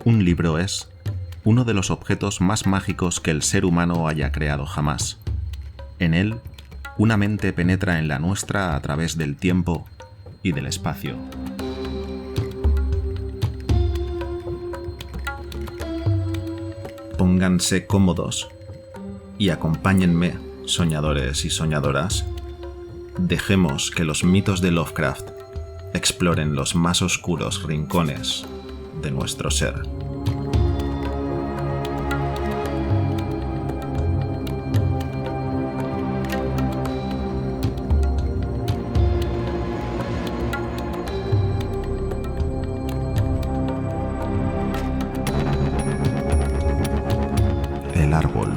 Un libro es uno de los objetos más mágicos que el ser humano haya creado jamás. En él, una mente penetra en la nuestra a través del tiempo y del espacio. Pónganse cómodos y acompáñenme, soñadores y soñadoras. Dejemos que los mitos de Lovecraft exploren los más oscuros rincones de nuestro ser. El árbol.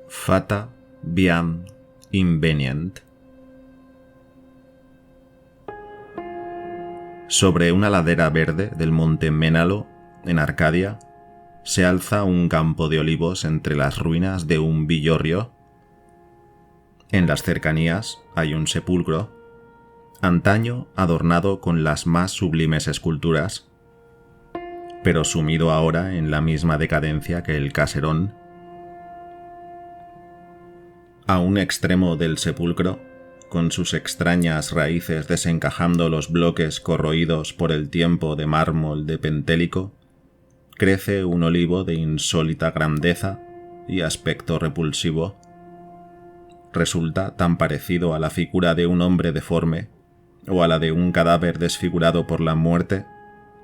Fata Viam Invenient. Sobre una ladera verde del monte Ménalo, en Arcadia, se alza un campo de olivos entre las ruinas de un villorrio. En las cercanías hay un sepulcro, antaño adornado con las más sublimes esculturas, pero sumido ahora en la misma decadencia que el caserón. A un extremo del sepulcro, con sus extrañas raíces desencajando los bloques corroídos por el tiempo de mármol de Pentélico, crece un olivo de insólita grandeza y aspecto repulsivo. Resulta tan parecido a la figura de un hombre deforme o a la de un cadáver desfigurado por la muerte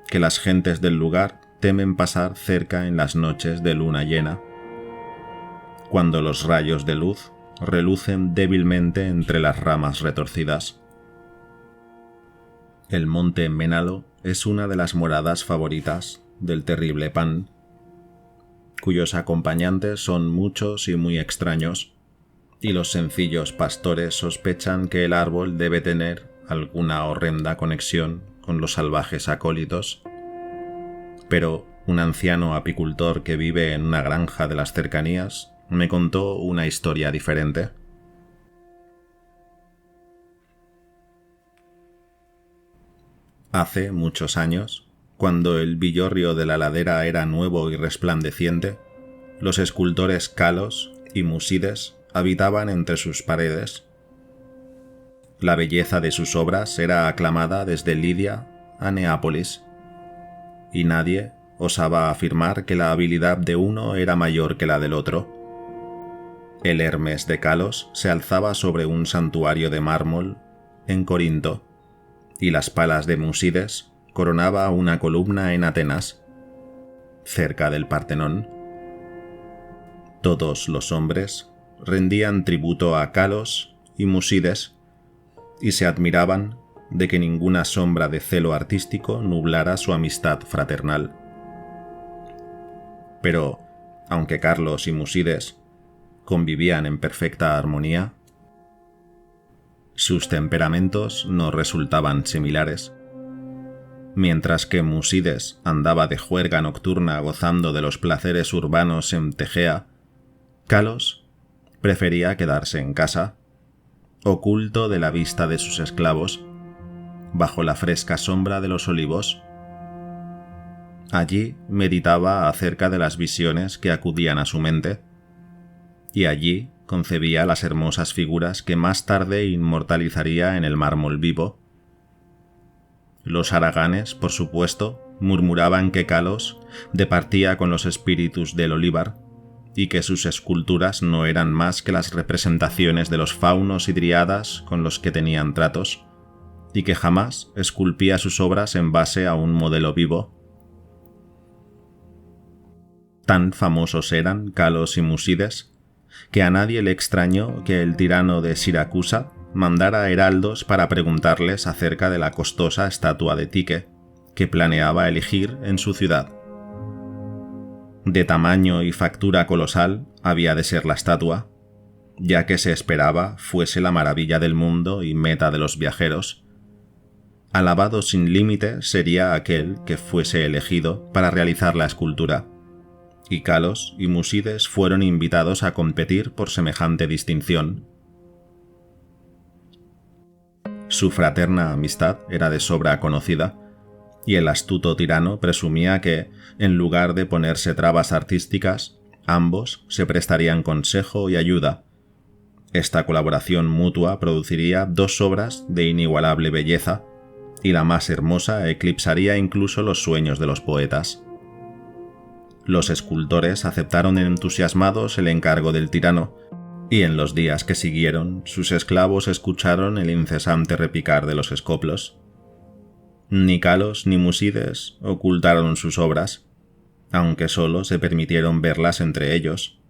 que las gentes del lugar temen pasar cerca en las noches de luna llena, cuando los rayos de luz relucen débilmente entre las ramas retorcidas. El monte Ménalo es una de las moradas favoritas del terrible Pan, cuyos acompañantes son muchos y muy extraños, y los sencillos pastores sospechan que el árbol debe tener alguna horrenda conexión con los salvajes acólitos. Pero un anciano apicultor que vive en una granja de las cercanías me contó una historia diferente. Hace muchos años, cuando el villorrio de la ladera era nuevo y resplandeciente, los escultores Kalos y Musides habitaban entre sus paredes. La belleza de sus obras era aclamada desde Lidia a Neápolis, y nadie osaba afirmar que la habilidad de uno era mayor que la del otro. El Hermes de Kalos se alzaba sobre un santuario de mármol en Corinto, y las Palas de Musides coronaba una columna en Atenas, cerca del Partenón. Todos los hombres rendían tributo a Kalos y Musides y se admiraban de que ninguna sombra de celo artístico nublara su amistad fraternal. Pero, aunque Carlos y Musides convivían en perfecta armonía, sus temperamentos no resultaban similares. Mientras que Musides andaba de juerga nocturna gozando de los placeres urbanos en Tegea, Kalos prefería quedarse en casa, oculto de la vista de sus esclavos, bajo la fresca sombra de los olivos. Allí meditaba acerca de las visiones que acudían a su mente, y allí concebía las hermosas figuras que más tarde inmortalizaría en el mármol vivo. Los haraganes, por supuesto, murmuraban que Kalos departía con los espíritus del olivar y que sus esculturas no eran más que las representaciones de los faunos y dríadas con los que tenían tratos, y que jamás esculpía sus obras en base a un modelo vivo. Tan famosos eran Kalos y Musides que a nadie le extrañó que el tirano de Siracusa mandara heraldos para preguntarles acerca de la costosa estatua de Tique que planeaba erigir en su ciudad. De tamaño y factura colosal había de ser la estatua, ya que se esperaba fuese la maravilla del mundo y meta de los viajeros. Alabado sin límite sería aquel que fuese elegido para realizar la escultura, y Kalos y Musides fueron invitados a competir por semejante distinción. Su fraterna amistad era de sobra conocida, y el astuto tirano presumía que, en lugar de ponerse trabas artísticas, ambos se prestarían consejo y ayuda. Esta colaboración mutua produciría dos obras de inigualable belleza, y la más hermosa eclipsaría incluso los sueños de los poetas. Los escultores aceptaron entusiasmados el encargo del tirano, y en los días que siguieron sus esclavos escucharon el incesante repicar de los escoplos. Ni Kalos ni Musides ocultaron sus obras, aunque solo se permitieron verlas entre ellos.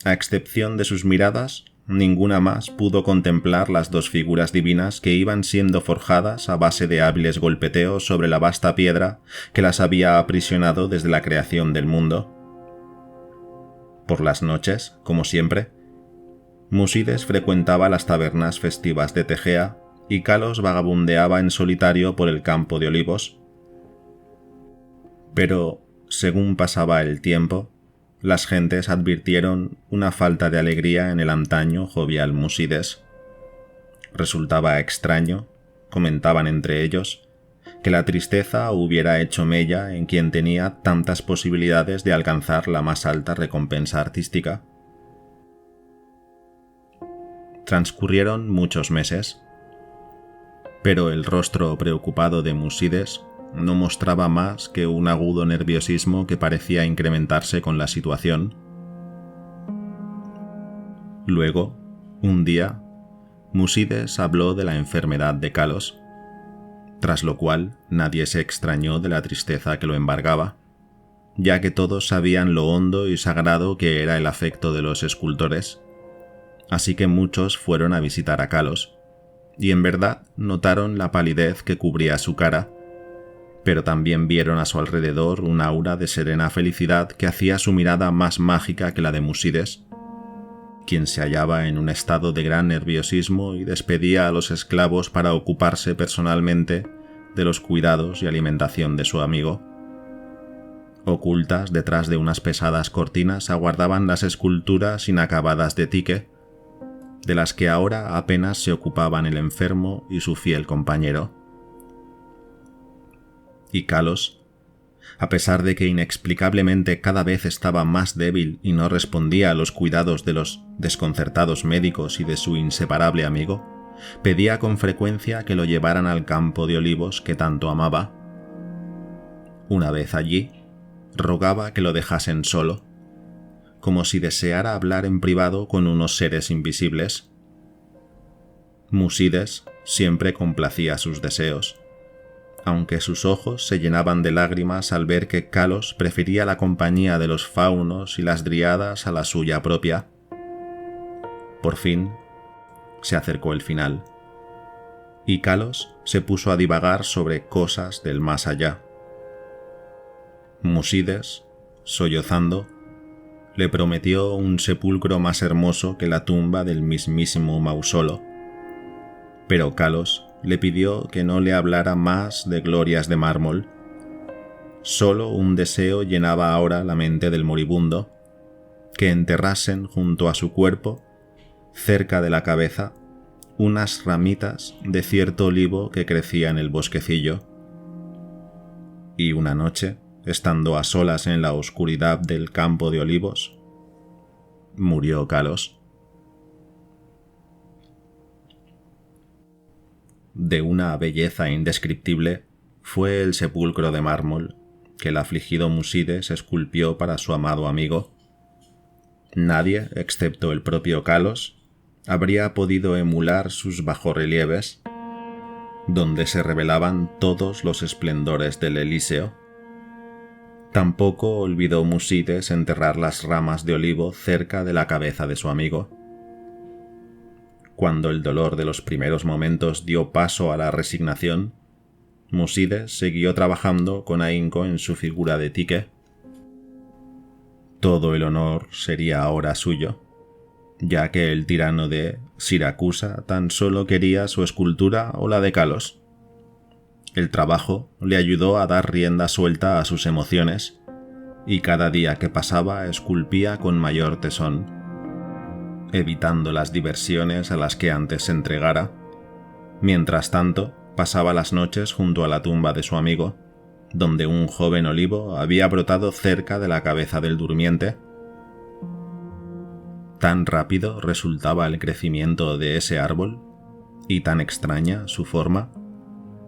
A excepción de sus miradas, ninguna más pudo contemplar las dos figuras divinas que iban siendo forjadas a base de hábiles golpeteos sobre la vasta piedra que las había aprisionado desde la creación del mundo. Por las noches, como siempre, Musides frecuentaba las tabernas festivas de Tegea y Kalos vagabundeaba en solitario por el campo de olivos. Pero, según pasaba el tiempo, las gentes advirtieron una falta de alegría en el antaño jovial Musides. Resultaba extraño, comentaban entre ellos, que la tristeza hubiera hecho mella en quien tenía tantas posibilidades de alcanzar la más alta recompensa artística. Transcurrieron muchos meses, pero el rostro preocupado de Musides no mostraba más que un agudo nerviosismo que parecía incrementarse con la situación. Luego, un día, Musides habló de la enfermedad de Kalos, tras lo cual nadie se extrañó de la tristeza que lo embargaba, ya que todos sabían lo hondo y sagrado que era el afecto de los escultores. Así que muchos fueron a visitar a Kalos, y en verdad notaron la palidez que cubría su cara, pero también vieron a su alrededor un aura de serena felicidad que hacía su mirada más mágica que la de Musides, quien se hallaba en un estado de gran nerviosismo y despedía a los esclavos para ocuparse personalmente de los cuidados y alimentación de su amigo. Ocultas detrás de unas pesadas cortinas aguardaban las esculturas inacabadas de Tique, de las que ahora apenas se ocupaban el enfermo y su fiel compañero. Y Kalos, a pesar de que inexplicablemente cada vez estaba más débil y no respondía a los cuidados de los desconcertados médicos y de su inseparable amigo, pedía con frecuencia que lo llevaran al campo de olivos que tanto amaba. Una vez allí, rogaba que lo dejasen solo, como si deseara hablar en privado con unos seres invisibles. Musides siempre complacía sus deseos, aunque sus ojos se llenaban de lágrimas al ver que Kalos prefería la compañía de los faunos y las dríadas a la suya propia. Por fin, se acercó el final, y Kalos se puso a divagar sobre cosas del más allá. Musides, sollozando, le prometió un sepulcro más hermoso que la tumba del mismísimo Mausolo, pero Kalos le pidió que no le hablara más de glorias de mármol. Solo un deseo llenaba ahora la mente del moribundo: que enterrasen junto a su cuerpo, cerca de la cabeza, unas ramitas de cierto olivo que crecía en el bosquecillo. Y una noche, estando a solas en la oscuridad del campo de olivos, murió Kalos. De una belleza indescriptible fue el sepulcro de mármol que el afligido Musides esculpió para su amado amigo. Nadie, excepto el propio Kalos, habría podido emular sus bajorrelieves, donde se revelaban todos los esplendores del Elíseo. Tampoco olvidó Musides enterrar las ramas de olivo cerca de la cabeza de su amigo. Cuando el dolor de los primeros momentos dio paso a la resignación, Musides siguió trabajando con ahínco en su figura de Tique. Todo el honor sería ahora suyo, ya que el tirano de Siracusa tan solo quería su escultura o la de Kalos. El trabajo le ayudó a dar rienda suelta a sus emociones, y cada día que pasaba esculpía con mayor tesón, evitando las diversiones a las que antes se entregara. Mientras tanto, pasaba las noches junto a la tumba de su amigo, donde un joven olivo había brotado cerca de la cabeza del durmiente. Tan rápido resultaba el crecimiento de ese árbol, y tan extraña su forma,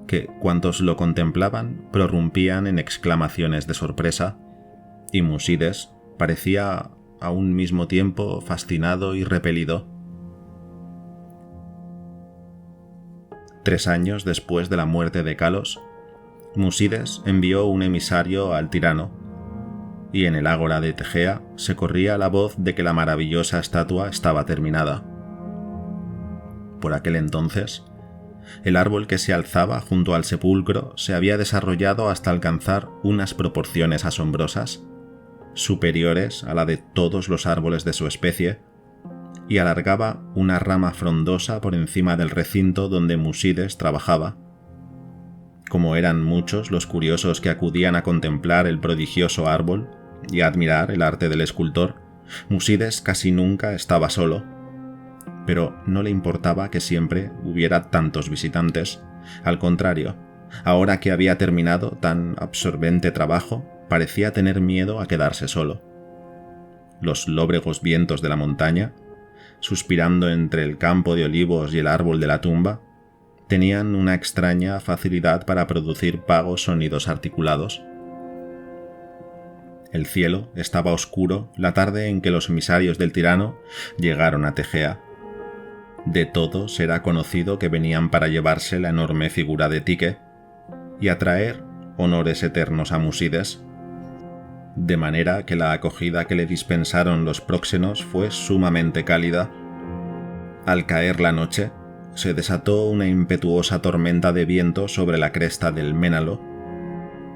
que cuantos lo contemplaban prorrumpían en exclamaciones de sorpresa, y Musides parecía a un mismo tiempo fascinado y repelido. 3 años después de la muerte de Kalos, Musides envió un emisario al tirano, y en el ágora de Tegea se corría la voz de que la maravillosa estatua estaba terminada. Por aquel entonces, el árbol que se alzaba junto al sepulcro se había desarrollado hasta alcanzar unas proporciones asombrosas, superiores a la de todos los árboles de su especie, y alargaba una rama frondosa por encima del recinto donde Musides trabajaba. Como eran muchos los curiosos que acudían a contemplar el prodigioso árbol y a admirar el arte del escultor, Musides casi nunca estaba solo, pero no le importaba que siempre hubiera tantos visitantes. Al contrario, ahora que había terminado tan absorbente trabajo, parecía tener miedo a quedarse solo. Los lóbregos vientos de la montaña, suspirando entre el campo de olivos y el árbol de la tumba, tenían una extraña facilidad para producir vagos sonidos articulados. El cielo estaba oscuro la tarde en que los emisarios del tirano llegaron a Tegea. De todos era conocido que venían para llevarse la enorme figura de Tique y atraer honores eternos a Musides, de manera que la acogida que le dispensaron los próxenos fue sumamente cálida. Al caer la noche, se desató una impetuosa tormenta de viento sobre la cresta del Ménalo,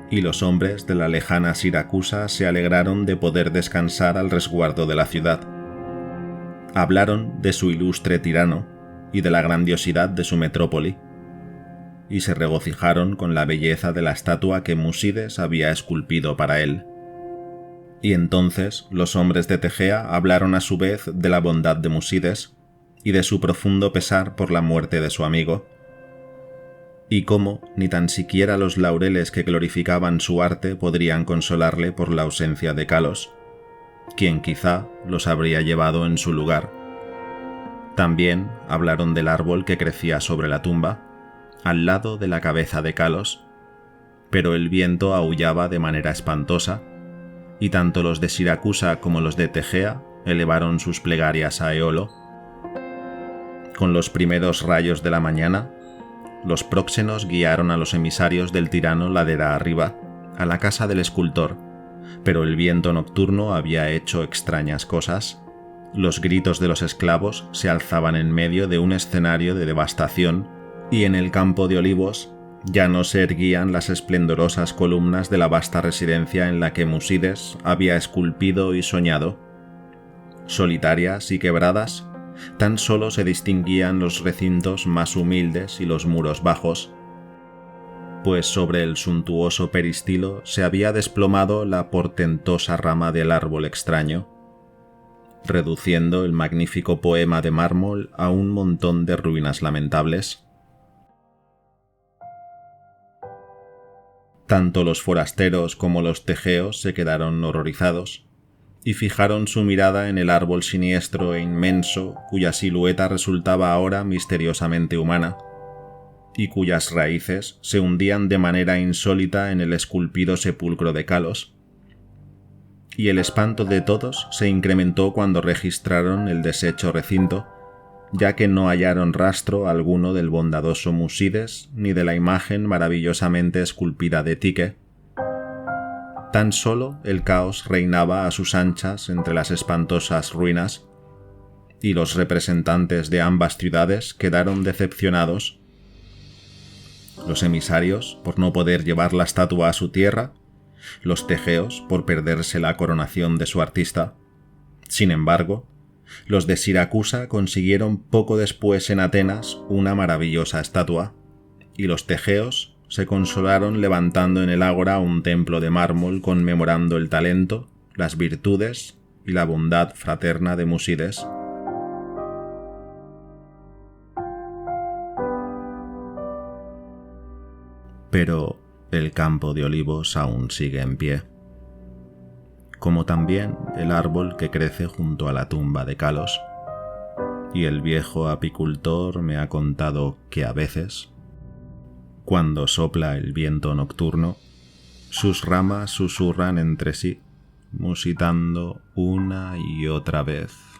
y los hombres de la lejana Siracusa se alegraron de poder descansar al resguardo de la ciudad. Hablaron de su ilustre tirano y de la grandiosidad de su metrópoli, y se regocijaron con la belleza de la estatua que Musides había esculpido para él. Y entonces los hombres de Tegea hablaron a su vez de la bondad de Musides y de su profundo pesar por la muerte de su amigo, y cómo ni tan siquiera los laureles que glorificaban su arte podrían consolarle por la ausencia de Kalos, quien quizá los habría llevado en su lugar. También hablaron del árbol que crecía sobre la tumba, al lado de la cabeza de Kalos, pero el viento aullaba de manera espantosa, y tanto los de Siracusa como los de Tegea elevaron sus plegarias a Eolo. Con los primeros rayos de la mañana, los próxenos guiaron a los emisarios del tirano ladera arriba, a la casa del escultor, pero el viento nocturno había hecho extrañas cosas. Los gritos de los esclavos se alzaban en medio de un escenario de devastación, y en el campo de olivos ya no se erguían las esplendorosas columnas de la vasta residencia en la que Musides había esculpido y soñado. Solitarias y quebradas, tan solo se distinguían los recintos más humildes y los muros bajos, pues sobre el suntuoso peristilo se había desplomado la portentosa rama del árbol extraño, reduciendo el magnífico poema de mármol a un montón de ruinas lamentables. Tanto los forasteros como los tegeos se quedaron horrorizados, y fijaron su mirada en el árbol siniestro e inmenso cuya silueta resultaba ahora misteriosamente humana, y cuyas raíces se hundían de manera insólita en el esculpido sepulcro de Kalos. Y el espanto de todos se incrementó cuando registraron el deshecho recinto, ya que no hallaron rastro alguno del bondadoso Musides ni de la imagen maravillosamente esculpida de Tique. Tan solo el caos reinaba a sus anchas entre las espantosas ruinas, y los representantes de ambas ciudades quedaron decepcionados. Los emisarios por no poder llevar la estatua a su tierra, los tegeos por perderse la coronación de su artista. Sin embargo, Los de Siracusa consiguieron poco después en Atenas una maravillosa estatua, y los tegeos se consolaron levantando en el ágora un templo de mármol conmemorando el talento, las virtudes y la bondad fraterna de Musides. Pero el campo de olivos aún sigue en pie, como también el árbol que crece junto a la tumba de Calos, y el viejo apicultor me ha contado que a veces, cuando sopla el viento nocturno, sus ramas susurran entre sí, musitando una y otra vez